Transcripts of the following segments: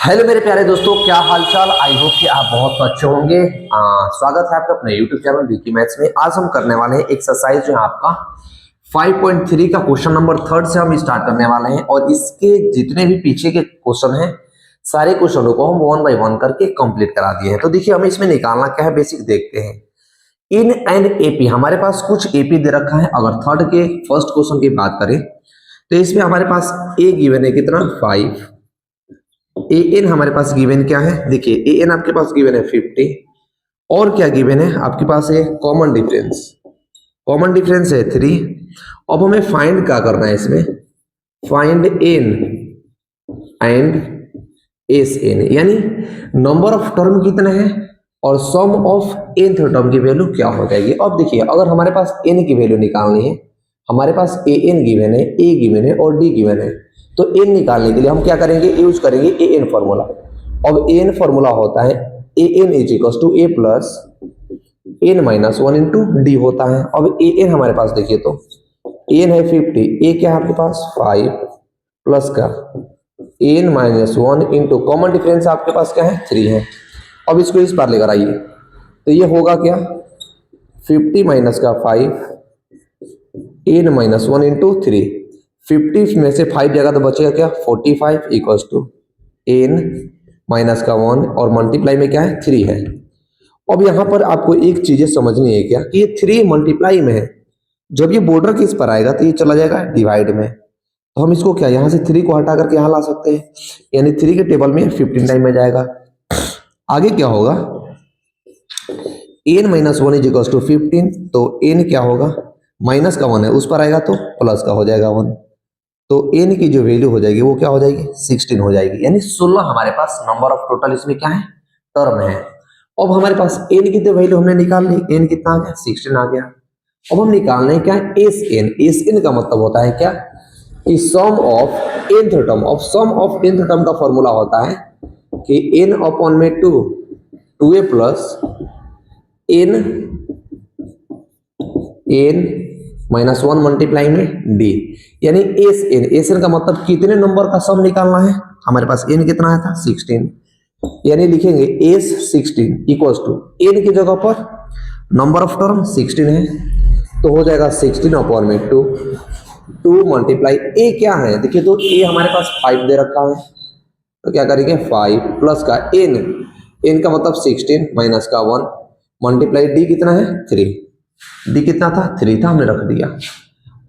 Hello मेरे प्यारे दोस्तों, क्या हालचाल। आई होप कि आप बहुत अच्छे होंगे। स्वागत है आपका अपने यूट्यूब चैनल विकी मैथ्स में। आज हम करने वाले हैं एक्सरसाइज जो है आपका 5.3 का क्वेश्चन नंबर 3 से हम स्टार्ट करने वाले हैं और इसके जितने भी पीछे के क्वेश्चन हैं सारे क्वेश्चनों को हम वन बाय वन करके कंप्लीट करा दिए हैं। तो देखिए हमें इसमें निकालना क्या है, बेसिक देखते हैं। इन एन एपी हमारे पास कुछ एपी दे रखा है। अगर थर्ड के फर्स्ट क्वेश्चन की बात करें तो इसमें हमारे पास ए गिवन है कितना 5। ए एन हमारे पास गिवन क्या है, देखिए ए एन आपके पास गिवन है 50 और क्या गिवन है आपके पास है कॉमन डिफरेंस है 3। अब हमें फाइंड क्या करना है इसमें, find n and S n, यानी नंबर ऑफ टर्म कितना है और सम ऑफ एन टर्म की वैल्यू क्या हो जाएगी। अब देखिए अगर हमारे पास एन की वैल्यू निकालनी है, हमारे पास ए एन गिवन है, ए गिवन है और डी गिवन है, तो एन निकालने के लिए हम क्या करेंगे, यूज करेंगे ए एन फॉर्मूला। अब ए एन फॉर्मूला होता है a n is equal to a plus n minus 1 into d होता है। अब ए एन हमारे पास देखिए तो एन है 50, ए क्या है आपके पास 5 प्लस का n minus 1 into common difference आपके पास क्या है 3 है। अब इसको इस पार लेकर आइए तो ये होगा क्या 50 माइनस का 5 एन माइनस 1 इंटू 3। 50 में से 5 जाएगा तो बचेगा क्या 45 इक्वल्स टू एन माइनस का 1 और मल्टीप्लाई में क्या है 3 है। अब यहाँ पर आपको एक चीजें समझनी है क्या कि ये 3 मल्टीप्लाई में है, जब ये बॉर्डर किस पर आएगा तो ये चला जाएगा डिवाइड में। तो हम इसको क्या यहाँ से 3 को हटा करके यहाँ ला सकते हैं, यानी 3 के टेबल में 15 टाइम में जाएगा। आगे क्या होगा n minus 1 is equals to 15, तो एन क्या होगा माइनस का 1 है उस पर आएगा तो प्लस का हो जाएगा 1, तो n की जो वैल्यू हो जाएगी वो क्या हो जाएगी 16 हो जाएगी, यानी 16 हमारे पास नंबर ऑफ टोटल इसमें क्या है टर्म है। अब हमारे पास n की तो वैल्यू हमने निकाल ली, n कितना आ गया 16 आ गया। अब हम निकालने क्या है एस एन का मतलब होता है क्या कि sum of nth term. Of sum of nth term का फॉर्मूला होता है कि n अपॉन में 2a plus n minus 1 multiply में डी, यानी एस एन का मतलब कितने नंबर का सम निकालना है। हमारे पास एन कितना आया था 16, यानी लिखेंगे एस 16 इक्वल्स टू एन की जगह पर नंबर ऑफ टर्म 16 है तो हो जाएगा 16 अपॉन में 2 मल्टीप्लाई ए क्या है देखिए तो ए हमारे पास 5 दे रखा है तो क्या करेंगे 5 प्लस का एन का मतलब 16 माइनस का 1 मल्टीप्लाई डी कितना है 3, डी कितना था 3 था हमने रख दिया।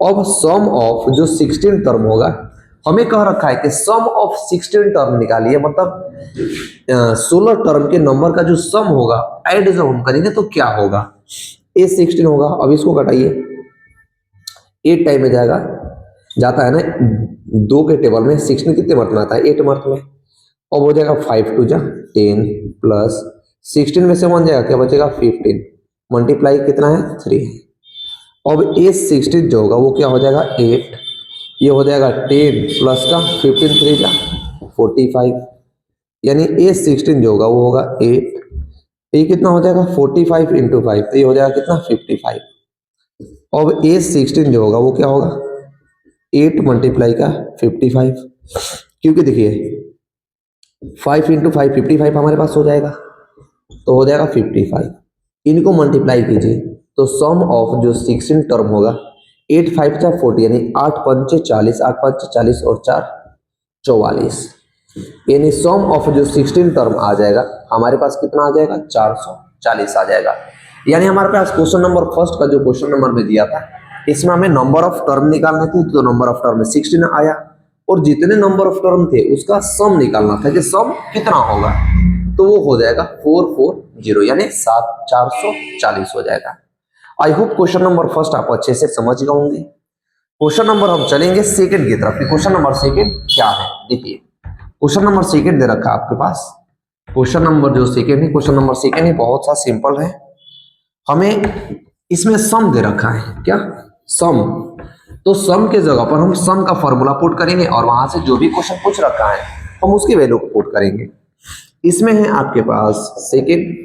अब सम ऑफ जो 16 टर्म होगा, हमें कह रखा है कि सम ऑफ 16 टर्म निकालिए, मतलब 16 टर्म के नंबर का जो सम होगा ऐड जब हम करेंगे तो क्या होगा ए 16 होगा। अब इसको घटाइए 8 टाइम में जाएगा, जाता है ना 2 के टेबल में 16 कितने मर्थ में आता है 8 मर्थ में। अब हो जाएगा 5 2 जा 10 प्लस 16 में से 1 जाएगा क्या बचेगा 15 मल्टीप्लाई कितना है 3 है। अब ए 16 जो होगा वो क्या हो जाएगा 8, ये हो जाएगा 10 प्लस का 15 3 जा 45, यानी ए 16 जो होगा वो होगा 8, ये कितना हो जाएगा 45 इंटू 5 तो ये हो जाएगा कितना 55। अब ए 16 जो होगा वो क्या होगा 8 मल्टीप्लाई का 55, क्योंकि देखिए 5 इंटू 5 55 हमारे पास हो जाएगा तो हो जाएगा 55। इनको मल्टीप्लाई कीजिए तो सम ऑफ जो 16 टर्म होगा 8 5 जा 40, यानी 8 पंचे 40, 8 पंचे 40 और 4 44, यानी सम ऑफ जो 16 टर्म आ जाएगा हमारे पास कितना आ जाएगा 440 आ जाएगा। यानी हमारे पास क्वेश्चन नंबर फर्स्ट का जो क्वेश्चन नंबर में दिया था इसमें हमें नंबर ऑफ टर्म निकालना थी, तो नंबर ऑफ टर्म में 16 आया और जितने नंबर ऑफ टर्म थे उसका सम निकालना था कि सम कितना होगा, तो वो हो जाएगा 440, यानी 440 हो जाएगा। I hope question number first आप अच्छे से समझ गए होंगे। क्वेश्चन नंबर हम चलेंगे सेकंड की तरफ। क्वेश्चन नंबर सेकंड क्या है देखिए, क्वेश्चन नंबर सेकंड दे रखा है आपके पास। क्वेश्चन नंबर जो सेकंड है, क्वेश्चन नंबर सेकंड है बहुत सा सिंपल है। हमें इसमें सम दे रखा है क्या सम, तो सम के जगह पर हम सम का फॉर्मूला पुट करेंगे और वहां से जो भी क्वेश्चन पूछ रखा है हम उसकी वैल्यू को पुट करेंगे। इसमें है आपके पास सेकंड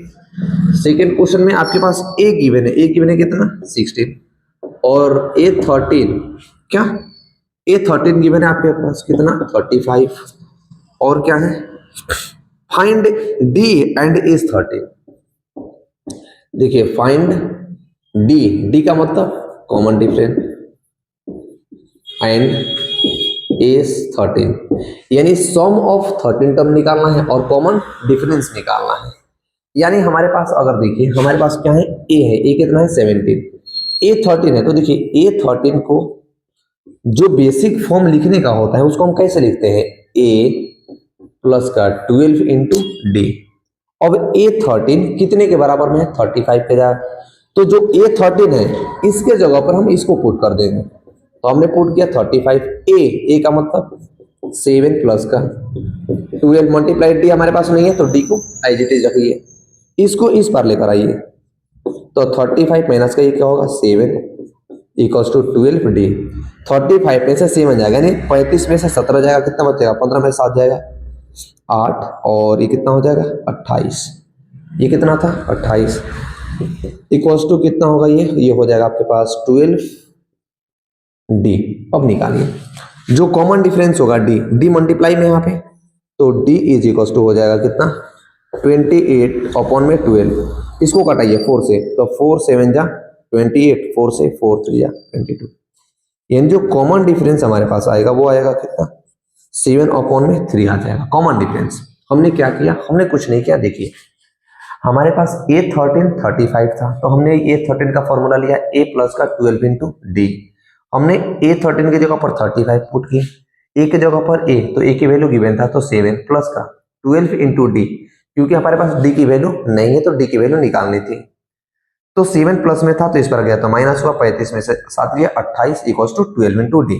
क्वेश्चन में आपके पास ए गिवन है कितना 16 और ए 13 क्या ए 13 गिवन है आपके पास कितना 35 और क्या है फाइंड डी एंड एस 13। देखिए फाइंड डी का मतलब कॉमन डिफरेंस एंड एस 13, यानी सम ऑफ 13 टर्म निकालना है और कॉमन डिफरेंस निकालना है। यानी हमारे पास अगर देखिए हमारे पास क्या है, ए कितना है 17, ए 13 है। तो देखिए ए 13 को जो बेसिक फॉर्म लिखने का होता है उसको हम कैसे लिखते हैं, ए प्लस का 12 इंटू डी। अब ए 13 कितने के बराबर में है, 35 के जा, तो जो ए 13 है इसके जगह पर हम इसको पुट कर देंगे। तो हमने पुट किया 35, ए का मतलब 7 प्लस का 12 मल्टीप्लाई डी हमारे पास नहीं है तो डी को एज इट इज रखिए, इसको इस पर लेकर आइए। तो 35 माइनस का ये क्या होगा 7 इक्वल्स टू 12 डी। 35 में से 7 जाएगा, यानी 35 में से 17 जाएगा, कितना बचेगा 15 में 7 जाएगा 8, और ये कितना हो जाएगा 28। ये कितना था 28 इक्वल्स टू कितना होगा, ये हो जाएगा आपके पास 12 डी। अब निकालिए जो कॉमन डिफरेंस होगा डी मल्टीप्लाई में यहाँ पे, तो डी इज इक्वल्स टू हो जाएगा कितना 28 अपॉन में 12, इसको कटाइए 4 से, तो 4 7 जा 28, 4 से 4 3 जा 22, यानी जो कॉमन डिफरेंस हमारे पास आएगा वो आएगा कितना 7 अपॉन में 3 आ जाएगा कॉमन डिफरेंस। हमने क्या किया, हमने कुछ नहीं किया। देखिए हमारे पास ए 13 35 था, तो हमने ए 13 का फॉर्मूला लिया ए प्लस का 12 इंटू डी। हमने ए 13 की जगह पर 35 पुट की, ए की जगह पर ए, तो ए की वैल्यू गिवन था तो 7 प्लस का 12 इंटू डी, क्योंकि हमारे पास डी की वैल्यू नहीं है तो डी की वैल्यू निकालनी थी। तो 7 प्लस में था तो इस पर गया तो माइनस हुआ, 35 में से 7 गया 28 इक्वल्स टू 12 इंटू डी।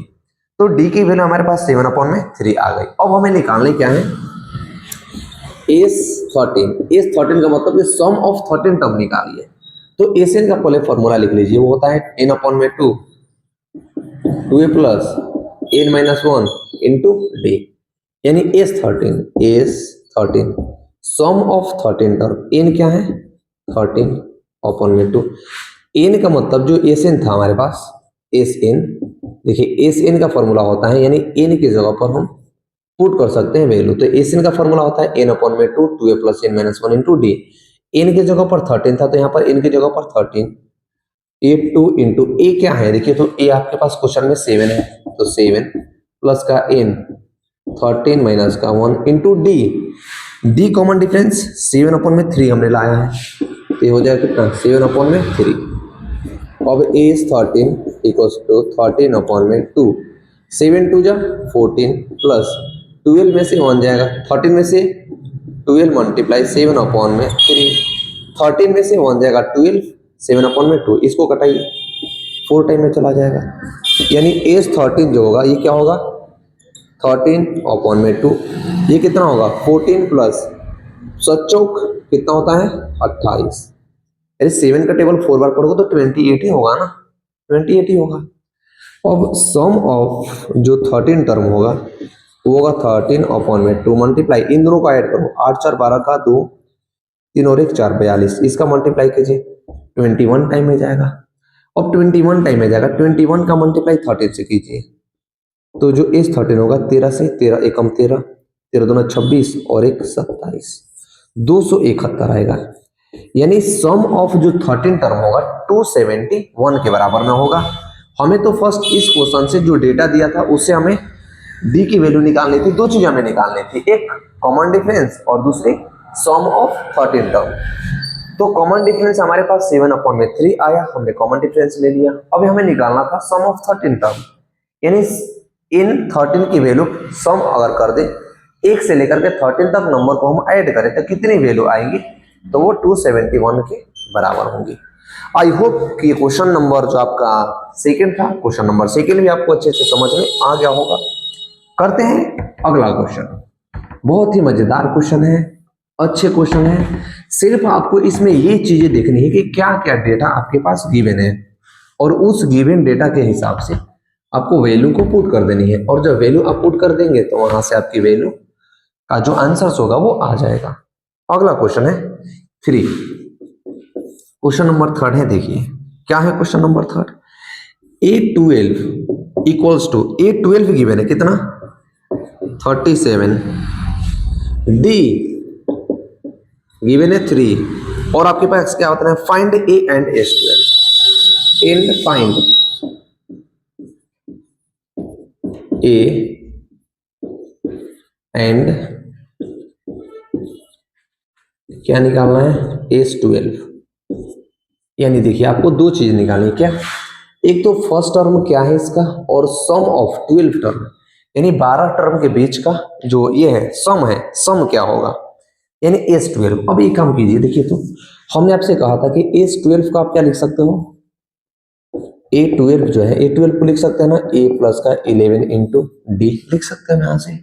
तो डी की वैल्यू हमारे पास 7 अपॉन में 3 आ गई। अब हमें निकालने क्या है एस 13 का मतलब सम ऑफ 13 टर्म निकालिए। तो एस एन का पहले फॉर्मूला लिख लीजिए, वो होता है n अपॉन में 2a plus n minus 1 into d, यानी S 13 sum of 13 term, n क्या है 13 अपॉन में 2। n का मतलब जो एस एन था हमारे पास एस एन, देखिए एस एन का फॉर्मूला होता है, यानी n की जगह पर हम पुट कर सकते हैं वैल्यू। तो एस एन का फॉर्मूला होता है n अपॉन में 2a plus n minus 1 into D. n की जगह पर 13 था तो यहाँ पर n की जगह पर 13 a2 इंटू ए क्या है, देखिए तो a आपके पास क्वेश्चन में 7 है, तो 7 प्लस का n 13 माइनस का 1 into D common difference 7 upon में 3 हमने लाया है, तो ये हो जाएगा कितना 7 अपॉन में 3। अब a is 13 equals to 13 upon में 2, 7 2 जा 14 प्लस 12 में से 1 जाएगा, 13 में से 12 मल्टीप्लाई 7 अपॉन में 3, 13 में से 1 जाएगा 12, 7 अपॉन में 2, इसको कटाइए 4 टाइम में चला जाएगा, यानी एस 13 जो होगा ये क्या होगा 13 अपॉन में 2, ये कितना होगा 14 प्लस 7 चौक कितना होता है 28, यानी 7 का टेबल 4 बार पढ़ोगे तो 28 ही होगा ना, 28 ही होगा। अब सम ऑफ जो 13 टर्म होगा वो होगा 13 अपॉन में 2 मल्टीप्लाई, इन दोनों को ऐड करो 8 4 12 का 2, 3 और 1 4 42, इसका मल्टीप्लाई कीजिए 21 टाइम में जाएगा। अब 21 टाइम में जाएगा, 21 का मल्टीप्लाई 13 से कीजिए, तो जो एस 13 होगा 13 से 13 एकम 13, 13 दूना 26 और 1 27, 271 आएगा। यानी सम ऑफ जो 13 टर्म होगा 271 के बराबर में होगा। हमें तो फर्स्ट इस क्वेश्चन से जो डेटा दिया था उससे हमें डी की वैल्यू निकालनी थी, दो चीजें हमें निकालनी थी, एक कॉमन डिफरेंस और दूसरी सम ऑफ 13 टर्म। तो कॉमन डिफरेंस हमारे पास 7 अपॉन में 3 आया, हमने कॉमन डिफरेंस ले लिया। अब हमें निकालना था सम ऑफ 13 टर्म, यानी इन 13 की वैल्यू सम अगर कर दे 1 से लेकर के 13 तक नंबर को हम ऐड करें तो कितनी वैल्यू आएंगी, तो वो 271 के बराबर होंगी। आई होप कि क्वेश्चन नंबर जो आपका सेकंड था, क्वेश्चन नंबर सेकंड भी आपको अच्छे से समझ में आ गया होगा। करते हैं अगला क्वेश्चन, बहुत ही मजेदार क्वेश्चन है, अच्छे क्वेश्चन है। सिर्फ आपको इसमें ये चीजें देखनी है कि क्या क्या डेटा आपके पास गिवन है और उस गिवन डेटा के हिसाब से आपको वैल्यू को पुट कर देनी है, और जब वैल्यू आप पुट कर देंगे तो वहां से आपकी वैल्यू का जो आंसर होगा वो आ जाएगा। अगला क्वेश्चन है 3, क्वेश्चन नंबर 3 है। देखिए क्या है question number 3, A12 equals to A12 given है कितना 37 डी गिवन है 3 और आपके पास क्या होता है find A and A square and find A and क्या निकालना है S12 यानी देखिए आपको दो चीज निकालनी है क्या एक तो फर्स्ट टर्म क्या है इसका और सम ऑफ 12 टर्म यानी 12 टर्म के बीच का जो ये है सम क्या होगा यानी S12। अब एक काम कीजिए देखिए तो हमने आपसे कहा था कि S12 का आप क्या लिख सकते हो A12 जो है A12 को लिख सकते हैं ना A प्लस का 11 इंटू डी लिख सकते हैं यहाँ से।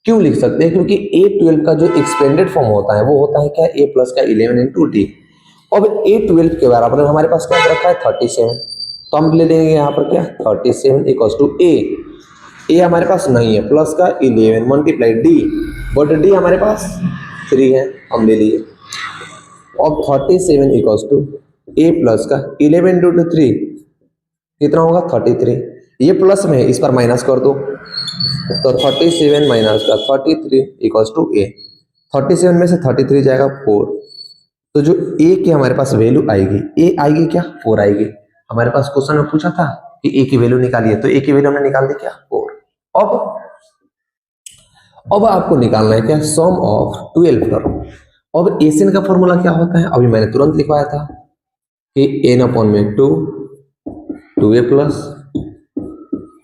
क्यों लिख सकते हैं क्योंकि A12 का जो एक्सपेंडेड फॉर्म होता है वो होता है क्या A प्लस का 11 इंटू डी। अब A12 के बराबर हमारे पास क्या रखा है 37 तो हम ले लेंगे यहाँ पर क्या 37 इक्वल्स टू ए हमारे पास नहीं है प्लस का 11 मल्टीप्लाई डी बट डी हमारे पास 3 है हम ले लिए। अब 37 इक्वल्स टू ए प्लस का 11 इंटू 3 कितना होगा 33 ये प्लस में है इस पर माइनस कर दो तो 37 माइनस का 33 इक्वल्स टू ए 37 में से 33 जाएगा 4 तो जो ए की हमारे पास वैल्यू आएगी ए आएगी क्या 4 आएगी। हमारे पास क्वेश्चन में पूछा था कि ए की वैल्यू निकालिए तो ए की वैल्यू हमने निकाल दी क्या 4। अब आपको निकालना है क्या सम ऑफ 12 टर्म। अब एसियन का फॉर्मूला क्या होता है अभी मैंने तुरंत लिखवाया था कि n अपॉन में 2a plus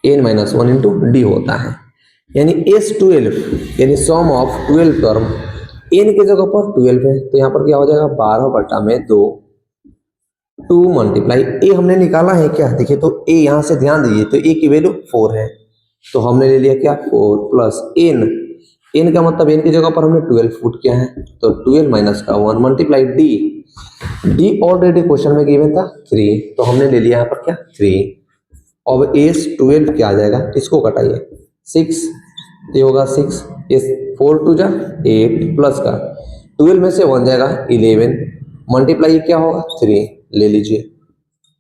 n minus 1 into d होता है यानी S12 यानी सम ऑफ 12 टर्म n की जगह पर 12 है तो यहाँ पर क्या हो जाएगा 12 बटा में 2 मल्टीप्लाई a हमने निकाला है क्या देखिए तो a यहाँ से ध्यान दीजिए तो a की वैल्यू 4 है तो हमने ले लिया क्या 4 प्लस n का मतलब n की जगह पर हमने 12 पुट किया है तो 12 माइनस का 1 मल्टीप्लाई डी ऑलरेडी क्वेश्चन में गिवन था 3 तो हमने ले लिया यहाँ पर क्या 3। अब S12 क्या आ जाएगा इसको कटाइए 6 ये होगा 6 इस 4 टू जा 8 प्लस का 12 में से 1 जाएगा 11 मल्टीप्लाई क्या होगा 3 ले लीजिए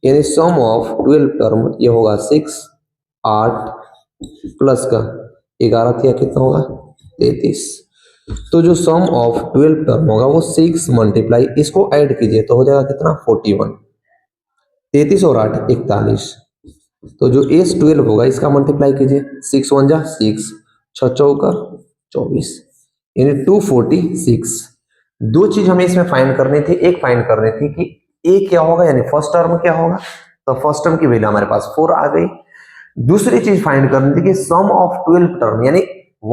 यानी सम ऑफ 12 टर्म ये होगा 6 8 प्लस का 11 थिया कितना होगा 33 तो जो सम ऑफ 12 टर्म होगा वो 6 मल्टीप्लाई इसको ऐड कीजिए तो हो जाएगा कितना 41 33 और 8 41 तो जो S12 होगा इसका मल्टीप्लाई कीजिए 6 1 जा 6 6 चौकर 24 यानी 246। दो चीज हमें इसमें फाइंड करनी थी एक फाइंड करनी थी कि ए क्या होगा यानी फर्स्ट टर्म क्या होगा तो फर्स्ट टर्म की वैल्यू हमारे पास 4 आ गई। दूसरी चीज फाइंड करनी थी कि सम ऑफ 12 टर्म यानी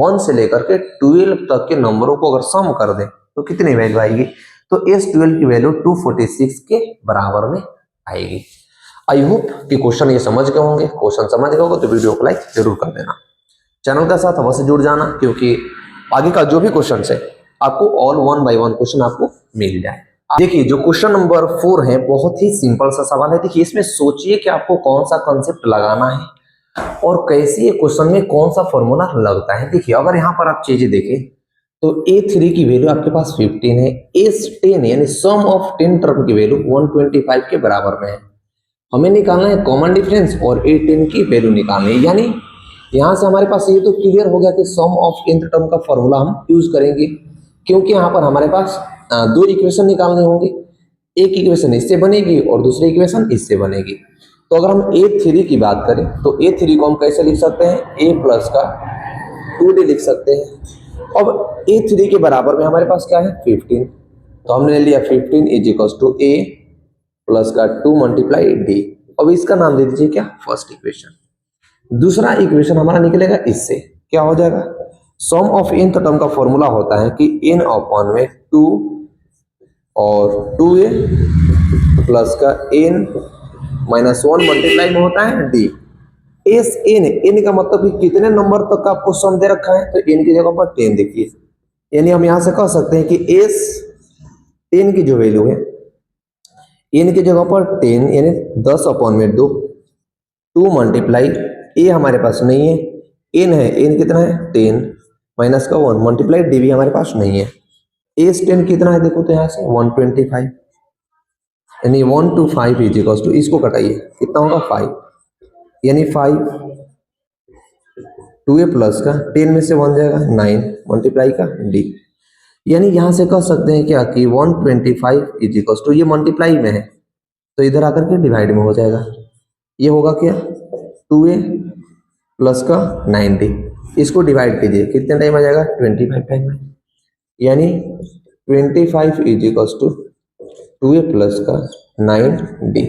1 से लेकर के 12 तक के नंबरों को अगर सम कर दें तो कितनी वैल्यू आएगी तो S12 की वैल्यू 246 के बराबर में आएगी। आई होप कि क्वेश्चन ये समझ गए होंगे। क्वेश्चन समझ गए होगा तो वीडियो को लाइक जरूर कर देना, चैनल के साथ अवश्य जुड़ जाना क्योंकि आगे का जो भी क्वेश्चन है आपको ऑल 1 बाय 1 क्वेश्चन आपको मिल जाए। देखिए जो क्वेश्चन नंबर 4 है बहुत ही सिंपल सा सवाल है। देखिए इसमें सोचिए कि आपको कौन सा कंसेप्ट लगाना है और कैसे ये क्वेश्चन में कौन सा फॉर्मूला लगता है। देखिए अगर यहाँ पर आप चीजें देखें तो A3 की वैल्यू आपके पास 15 है S10 यानी सम ऑफ 10 टर्म की वैल्यू 125 के बराबर में है। हमें निकालना है कॉमन डिफरेंस और A10 की वैल्यू निकालनी है यानी यहाँ से हमारे पास ये तो क्लियर हो गया कि सम ऑफ nth टर्म का फॉर्मूला हम यूज करेंगे क्योंकि यहाँ पर हमारे पास दो इक्वेशन निकालने होंगे। एक इक्वेशन इससे बनेगी और दूसरी इक्वेशन इससे बनेगी। तो अगर हम A3 की बात करें तो A3 को हम कैसे लिख सकते हैं a प्लस का 2d लिख सकते हैं। अब A3 के बराबर में हमारे पास क्या है 15 तो हमने ले लिया 15 is equals to a plus का 2 मल्टीप्लाई डी। अब इसका नाम दे दीजिए क्या फर्स्ट इक्वेशन। दूसरा इक्वेशन हमारा निकलेगा इससे क्या हो जाएगा सम ऑफ nth टर्म का फॉर्मूला होता है कि n अपॉन में 2 और 2a प्लस का n माइनस 1 मल्टीप्लाई में होता है d। एस n का मतलब कि कितने नंबर तक का आपको सम दे रखा है तो n की जगह पर 10 देखिए यानी हम यहां से कह सकते हैं कि s 10 की जो वैल्यू है n की जगह पर 10 यानी 10 अपॉन में 2 मल्टीप्लाई a हमारे पास नहीं है n है n कितना है 10 माइनस का 1 मल्टीप्लाई डी भी हमारे पास नहीं है। S10 कितना है देखो तो यहाँ से 125 यानी 125 इज इक्वल्स टू इसको कटाइए कितना होगा 5 यानी 5 2a प्लस का 10 में से 1 जाएगा 9 मल्टीप्लाई का डी यानी यहां से कह सकते हैं क्या कि 125 इज इक्वल टू, ये मल्टीप्लाई में है तो इधर आकर के डिवाइड में हो जाएगा। ये होगा क्या 2a प्लस का 90, इसको डिवाइड कीजिए कितने टाइम आ जाएगा 25 टाइम में, यानी 25 is equal to 2a plus का 9d।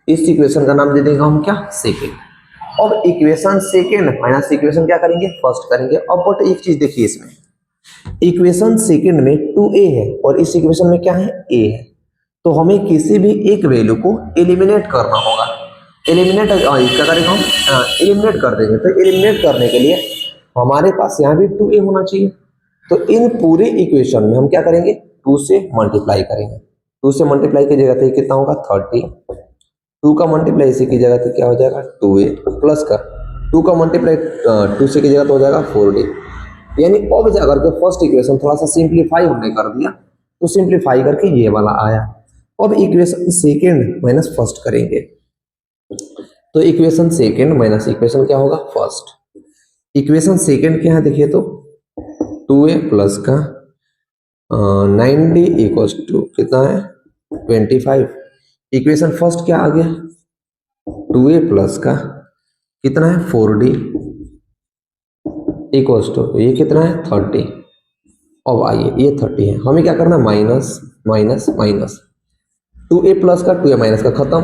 इस इक्वेशन का नाम दे देंगे हम क्या सेकेंड। अब इक्वेशन सेकेंड माइनस इक्वेशन क्या करेंगे फर्स्ट करेंगे। अब बट एक चीज देखिए, इसमें इक्वेशन सेकेंड में 2a है और इस इक्वेशन में क्या है a है, तो हमें किसी भी एक वैल्यू को एलिमिनेट करना होगा। एलिमिनेट क्या करेंगे हम एलिमिनेट कर देंगे। तो एलिमिनेट करने के लिए हमारे पास यहाँ भी 2a होना चाहिए। तो इन पूरे इक्वेशन में हम क्या करेंगे 2 से मल्टीप्लाई करेंगे। 2 से मल्टीप्लाई कीजिएगा तो कितना होगा 30, 2 का मल्टीप्लाई इसे कीजिएगा तो क्या हो जाएगा 2a प्लस का 2 का मल्टीप्लाई 2 से कीजिएगा तो हो जाएगा 4d। यानी अब जाकर के फर्स्ट इक्वेशन थोड़ा सा सिंप्लीफाई हमने कर दिया, तो सिंप्लीफाई करके ये वाला आया। अब इक्वेशन सेकेंड माइनस फर्स्ट करेंगे, तो इक्वेशन सेकेंड माइनस इक्वेशन क्या होगा फर्स्ट। इक्वेशन सेकेंड क्या है देखिए, तो 2a प्लस का 9d इक्वल्स टू कितना है 25। इक्वेशन फर्स्ट क्या आ गया 2a प्लस का कितना है 4d इक्वल्स टू ये कितना है 30। अब आइए ये 30 है, हमें क्या करना है minus minus minus 2a plus का 2a माइनस का खत्म,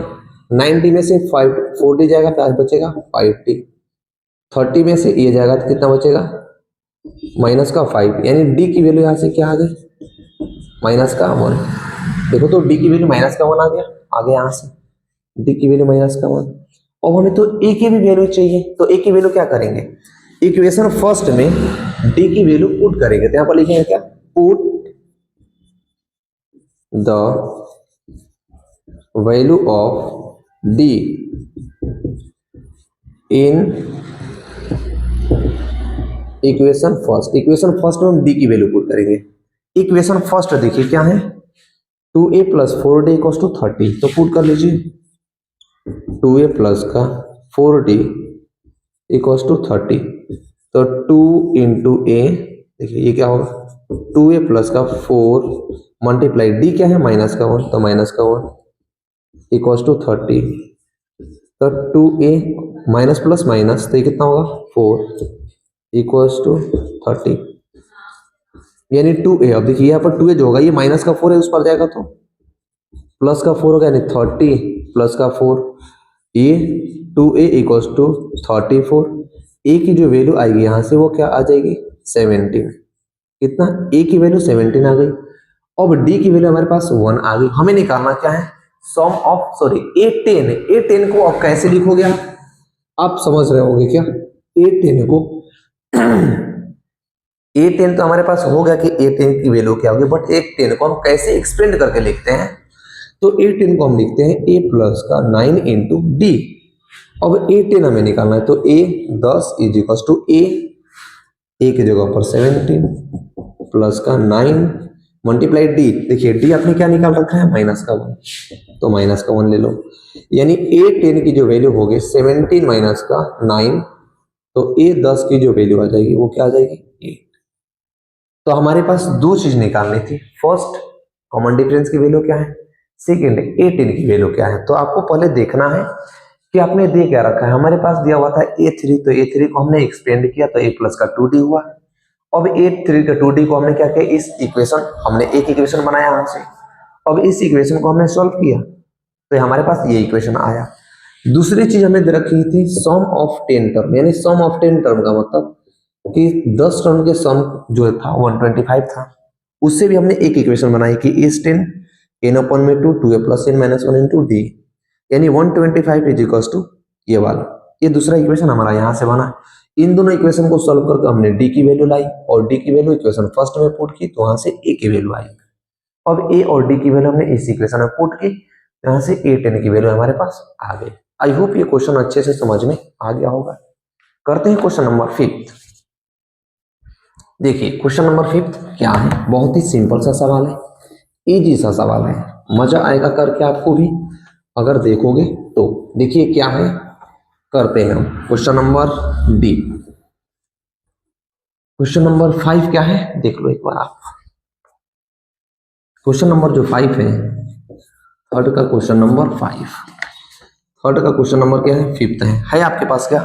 90 में से 4d जाएगा तो बचेगा 5d, 30 में से ये जाएगा तो कितना बचेगा माइनस का 5, यानी d की वैल्यू यहाँ से क्या आ गई माइनस का 1। देखो तो d की वैल्यू माइनस का 1 आ गया, आगे यहाँ से d की वैल्यू माइनस का 1। अब हमें तो a की भी वैल्यू चाहिए, तो a की वैल्यू क्या करेंगे इक्वेशन फर्स्ट में d की वैल्यू पुट करेंगे। तो यहाँ पर लिखेंगे क्या put the value of d in equation first. Equation first में हम d की वैल्यू पुट करेंगे। इक्वेशन फर्स्ट देखिए क्या है 2a plus 4d equals to 30, तो पुट कर लीजिए 2a प्लस का 4d इक्वल्स टू 30, तो 2 इंटू ए देखिए ये क्या होगा 2a प्लस का 4 मल्टीप्लाई d क्या है माइनस का 1, तो माइनस का 1 इक्वल्स टू 30, तो 2a माइनस प्लस माइनस तो ये कितना होगा 4 इक्वल्स टू 30, यानी 2a। अब देखिए यहाँ पर 2a जो होगा ये माइनस का 4 है उस पर जाएगा तो प्लस का 4 होगा, यानी 30 प्लस का 4, ये 2a इक्वल्स टू 34। a की जो वैल्यू आएगी यहाँ से वो क्या आ जाएगी 17, कितना a की वैल्यू 17 आ गई। अब d की वैल्यू हमारे पास 1 आ गई। हमें निकालना क्या है सम ऑफ सॉरी a10 को अब कैसे लिखोगे आप समझ रहे होंगे क्या a10 को a10 तो हमारे पास हो गया कि a10 की वैल्यू क्या होगी, बट a10 को हम कैसे एक्सपेंड करके लिखते हैं, तो a10 को हम लिखते हैं a प्लस का 9 इंटू डी। अब a10 हमें निकालना है, तो a 10 is equal to a की जगह पर 17 प्लस का 9 मल्टीप्लाई d। देखिए d आपने क्या निकाल रखा है माइनस का 1, तो माइनस का 1 ले लो, यानी a10 की जो वैल्यू होगी 17 माइनस का 9, तो a10 की जो वैल्यू आ जाएगी वो क्या आ जाएगी 8। तो हमारे पास दो चीज निकालनी थी, फर्स्ट कॉमन डिफरेंस की वैल्यू क्या है, सेकेंड a10 की वैल्यू क्या है। तो आपको पहले देखना है कि आपने दे क्या रखा है। हमारे पास दिया हुआ था a3, तो a3 को हमने एक्सपेंड किया तो a प्लस का 2d हुआ। अब a3 का 2d को हमने क्या किया इस इक्वेशन हमने एक इक्वेशन बनाया यहाँ से, अब इस इक्वेशन को हमने सॉल्व किया तो हमारे पास ये इक्वेशन आया। दूसरी चीज हमें दे रखी थी सम ऑफ 10 टर्म, यानी सम ऑफ 10 टर्म का मतलब कि 10 टर्म के सम जो था 125 था, उससे भी हमने एक इक्वेशन बनाई कि इस 10 n अपन में 2a plus n minus 1 into d, यानी 125 इज इक्वल टू ये वाला। ये दूसरा इक्वेशन हमारा यहाँ से बना। इन दोनों इक्वेशन को सॉल्व करके हमने d की वैल्यू लाई और d की वैल्यू इक्वेशन फर्स्ट में पुट की, तो वहां से a की वैल्यू आई। अब a और d की वैल्यू हमने इस इक्वेशन में पुट की, यहाँ से a10 की वैल्यू हमारे पास आ गई। आई होप ये क्वेश्चन अच्छे से समझ में आ गया होगा। करते हैं क्वेश्चन नंबर 5। देखिए क्वेश्चन नंबर 5 क्या है, बहुत ही सिंपल सा सवाल है, इजी सा सवाल है, मजा आएगा करके आपको भी अगर देखोगे तो। देखिए क्या है, करते हैं हम question number D. Question number 5 क्या है देख लो एक बार आप। क्वेश्चन नंबर जो 5 है, थर्ड का क्वेश्चन नंबर 5, थर्ड का क्वेश्चन नंबर क्या है, 5th है आपके पास क्या,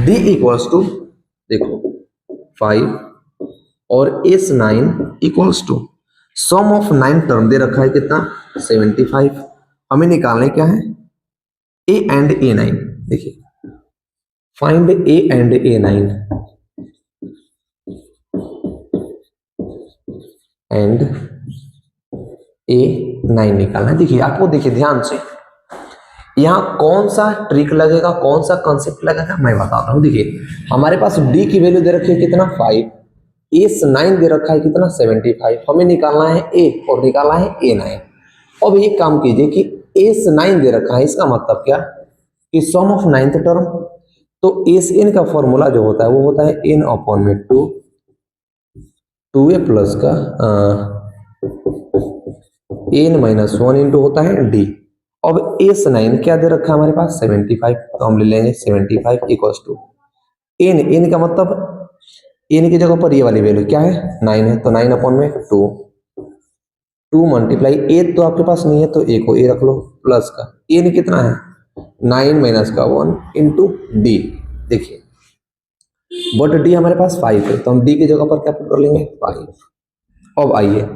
d इक्वल्स टू, देखो 5 और S9 equals to sum of 9 term दे रखा है कितना, 75। हमें निकालने क्या है, A एंड A9। देखिए find A and A9 and A9 निकालना है। देखिए आपको, देखिए ध्यान से, यहाँ कौन सा ट्रिक लगेगा, कौन सा कॉन्सेप्ट लगेगा मैं बता रहा हूँ। देखिए हमारे पास D की वैल्यू दे रखी है कितना, 5, S9 दे रखा है कितना, 75। हमें निकालना है A और निकालना है A9। अब एक काम कीजिए कि S9 दे रखा है, इसका मतलब क्या कि सम ऑफ 9th टर्म, तो Sn का फॉर्मूला जो होता है वो होता है n अपॉन में 2a प्लस का n माइनस 1 इंटू होता है d। अब S9 क्या दे रखा है हमारे पास, 75, तो हम ले लेंगे 75 इक्वल्स टू n का मतलब n की जगह पर ये वाली वैल्यू क्या है, 9 है, तो 9 अपॉन में 2 मल्टीप्लाई a तो आपके पास नहीं है तो a को a रख लो, प्लस का n कितना है, 9 माइनस का 1 इंटू डी। देखिए बट डी हमारे पास 5 है, तो हम डी की जगह पर क्या पुट कर लेंगे, 5। अब आइए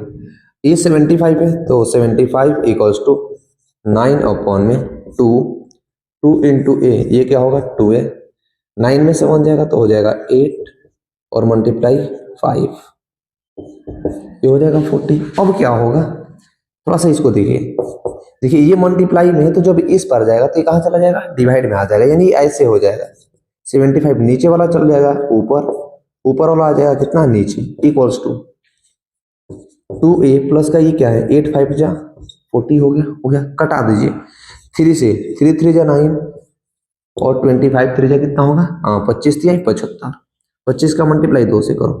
ये 75 है, तो 75 इक्वल्स टू 9 अपॉन में 2 इंटू ए, ये क्या होगा 2a, 9 में से 1 जाएगा तो हो जाएगा 8 और मल्टीप्लाई 5, ये हो जाएगा 40। अब क्या होगा, थोड़ा सा इसको देखिए ये मल्टीप्लाई में है, तो जब इस पर जाएगा तो ये कहाँ चला जाएगा, डिवाइड में आ जाएगा, यानी ऐसे हो जाएगा, 75 नीचे वाला चल जाएगा ऊपर वाला आ जाएगा कितना, नीचे, इक्वल्स टू 2a प्लस का ये क्या है, 8 5 जा 40 हो गया, कटा दीजिए 3 से, 3 3 जा 9 और 25 3 जा कितना होगा, 25 3 75, 25 का मल्टीप्लाई 2 से करो,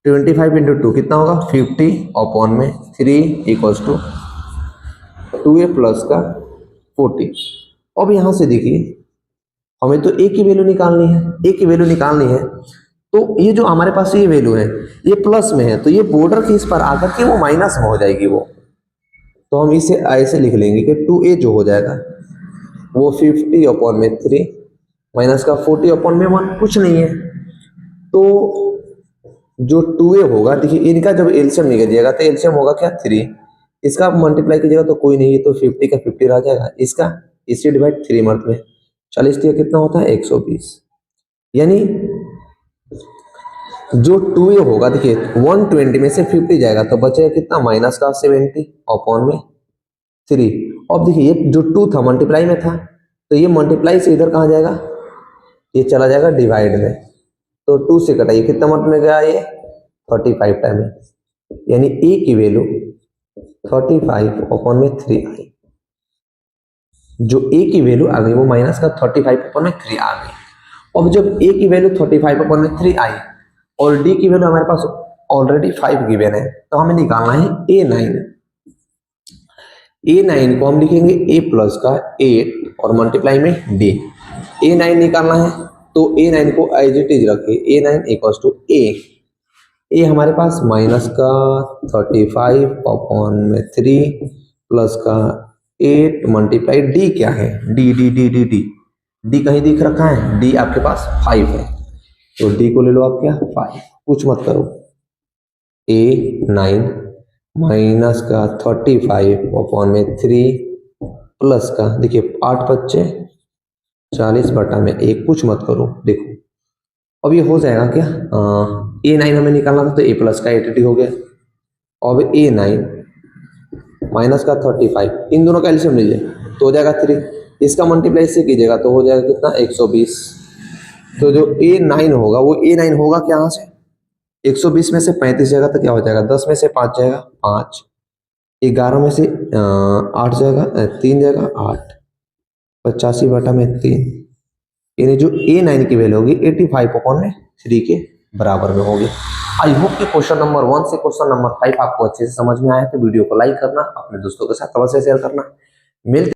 25 इंटू 2 कितना होगा, 50 अपॉन में 3 इक्वल्स टू 2a प्लस का 40। अब यहां से देखिए हमें तो a की वैल्यू निकालनी है, a की वैल्यू निकालनी है, तो ये जो हमारे पास ये वैल्यू है ये प्लस में है, तो ये बॉर्डर के इस पर आकर के वो माइनस में हो जाएगी वो, तो हम इसे ऐसे लिख लेंगे कि 2a जो हो जाएगा वो 50 अपॉन में 3 माइनस का 40 अपॉन में 1, कुछ नहीं है, तो जो 2a होगा, देखिए इनका जब एलसीएम निकलिएगा तो एलसीएम होगा क्या, 3, इसका मल्टीप्लाई कीजिएगा तो कोई नहीं है, तो 50 का 50 रह जाएगा, इसका इसी डिवाइड 3 मर्थ में 40 कितना होता है 120, यानी जो 2a होगा, देखिए 120 में से 50 जाएगा तो बचेगा कितना, माइनस का 70 अपॉन में 3। अब देखिए ये जो 2 था मल्टीप्लाई में था, तो ये मल्टीप्लाई से इधर कहाँ जाएगा, ये चला जाएगा डिवाइड में, तो 2 से कटाइए कितना मल्ट में गया, ये 35 टाइम है, यानी a की वैल्यू 35 अपॉन में 3 आई, जो a की वैल्यू आ गई वो माइनस का 35 अपॉन में 3 आ गई। अब जब a की वैल्यू 35 अपॉन में 3 आई और d की वैल्यू हमारे पास ऑलरेडी 5 गिवन है, तो हमें निकालना है a9 को हम लिखेंगे a प्लस का 8 और मल्टीप्लाई में d, a9 निकालना है, तो a9 को एज इट इज रखिए, a9 इक्वल्स टू a हमारे पास माइनस का 35 अपॉन में 3 प्लस का 8 मल्टीप्लाई d क्या है, d कहीं दिख रखा है, d आपके पास 5 है, तो d को ले लो आप क्या 5, कुछ मत करो, a9 माइनस का 35 अपॉन में 3 प्लस का, देखिए 8 बच्चे 40 बटा में 1, कुछ मत करो, देखो अब ये हो जाएगा क्या, a9 हमें निकालना था तो a प्लस का 80 हो गया, अब a9 माइनस का 35, इन दोनों का एलसीएम लीजिए तो हो जाएगा 3, इसका मल्टीप्लाई से कीजिएगा तो हो जाएगा कितना 120, तो जो a9 होगा वो a9 होगा क्या, यहाँ से 120 में से 35 जाएगा तो क्या हो जाएगा, 10 में से 5 जाएगा 5, 11 में से 8 जाएगा 3 जाएगा 8, 85 बटा में 3, यानी जो a9 की वैल्यू होगी 85 अपॉन में 3 के बराबर में होगी। आई होप कि क्वेश्चन नंबर 1 से क्वेश्चन नंबर 5 आपको अच्छे से समझ में आया, तो वीडियो को लाइक करना, अपने दोस्तों के साथ अवश्य शेयर करना। मिलते